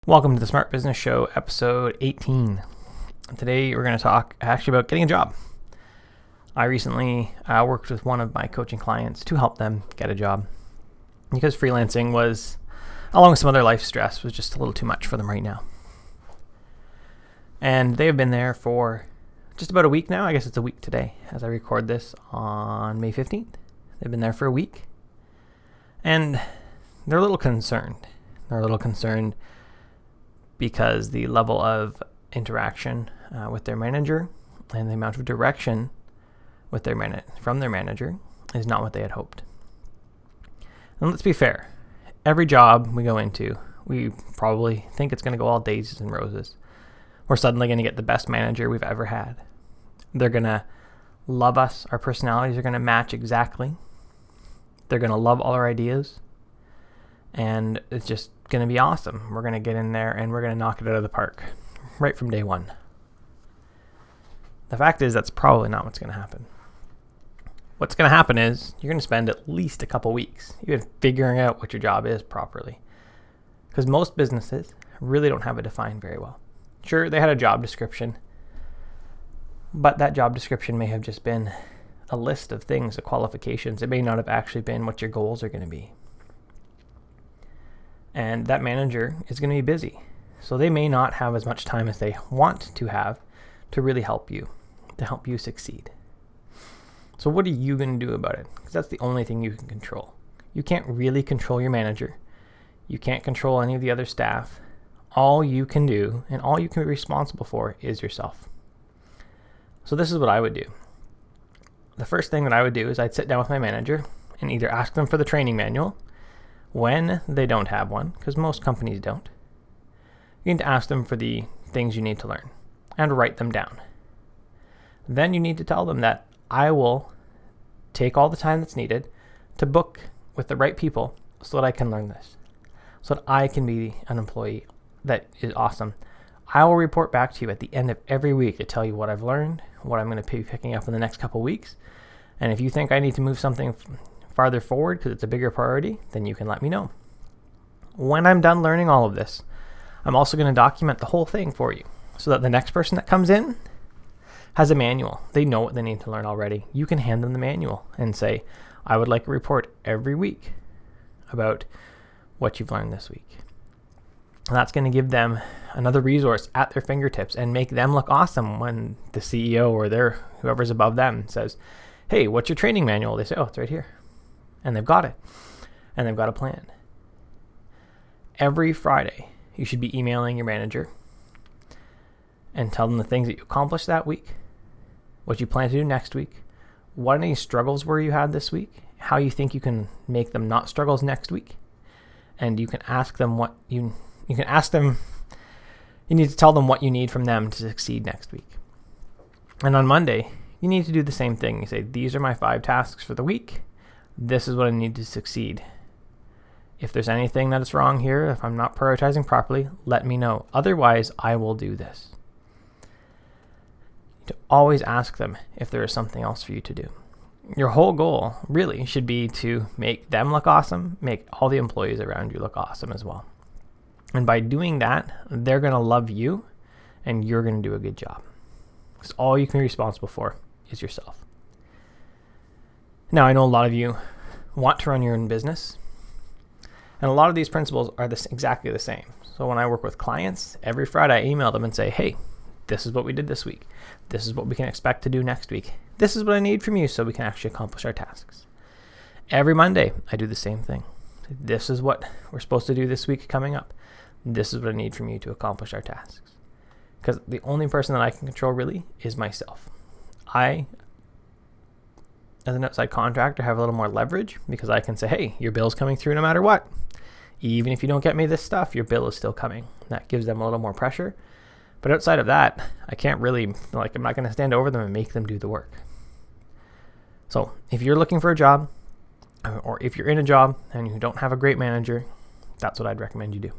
Welcome to the Smart Business Show, episode 18. Today we're going to talk actually about getting a job. I recently worked with one of my coaching clients to help them get a job because freelancing was, along with some other life stress, was just a little too much for them right now. And they have been there for just about a week now. I guess it's a week today as I record this on May 15th. They've been there for a week and they're a little concerned. Because the level of interaction with their manager and the amount of direction with from their manager is not what they had hoped. And let's be fair, every job we go into, we probably think it's going to go all daisies and roses. We're suddenly going to get the best manager we've ever had. They're going to love us. Our personalities are going to match exactly. They're going to love all our ideas. And it's just going to be awesome. We're going to get in there and we're going to knock it out of the park right from day one. The fact is that's probably not what's going to happen. What's going to happen is you're going to spend at least a couple weeks even figuring out what your job is properly. Because most businesses really don't have it defined very well. Sure, they had a job description, but that job description may have just been a list of things, the qualifications. It may not have actually been what your goals are going to be. And that manager is going to be busy. So they may not have as much time as they want to have to really help you succeed. So what are you going to do about it? Because that's the only thing you can control. You can't really control your manager. You can't control any of the other staff. All you can do and all you can be responsible for is yourself. So this is what I would do. The first thing that I would do is I'd sit down with my manager and either ask them for the training manual when they don't have one, because most companies don't. You need to ask them for the things you need to learn and write them down. Then you need to tell them that I will take all the time that's needed to book with the right people so that I can learn this, so that I can be an employee that is awesome. I will report back to you at the end of every week to tell you what I've learned, what I'm going to be picking up in the next couple weeks. And if you think I need to move something farther forward because it's a bigger priority, then you can let me know. When I'm done learning all of this, I'm also going to document the whole thing for you so that the next person that comes in has a manual. They know what they need to learn already. You can hand them the manual and say, I would like a report every week about what you've learned this week. And that's going to give them another resource at their fingertips and make them look awesome when the CEO or whoever's above them says, hey, what's your training manual? They say, oh, it's right here. And they've got it. And they've got a plan. Every Friday, you should be emailing your manager and tell them the things that you accomplished that week, what you plan to do next week, what any struggles were you had this week, how you think you can make them not struggles next week. And you can ask them you need to tell them what you need from them to succeed next week. And on Monday, you need to do the same thing. You say, these are my 5 tasks for the week. This is what I need to succeed. If there's anything that is wrong here, if I'm not prioritizing properly, let me know. Otherwise, I will do this. To always ask them if there is something else for you to do. Your whole goal really should be to make them look awesome, make all the employees around you look awesome as well. And by doing that, they're going to love you and you're going to do a good job. Because all you can be responsible for is yourself. Now, I know a lot of you want to run your own business, and a lot of these principles are exactly the same. So when I work with clients, every Friday I email them and say, hey, this is what we did this week. This is what we can expect to do next week. This is what I need from you so we can actually accomplish our tasks. Every Monday, I do the same thing. This is what we're supposed to do this week coming up. This is what I need from you to accomplish our tasks. Because the only person that I can control really is myself. I, as an outside contractor, have a little more leverage because I can say, hey, your bill's coming through no matter what. Even if you don't get me this stuff, your bill is still coming. That gives them a little more pressure. But outside of that, I can't really, I'm not going to stand over them and make them do the work. So if you're looking for a job, or if you're in a job and you don't have a great manager, that's what I'd recommend you do.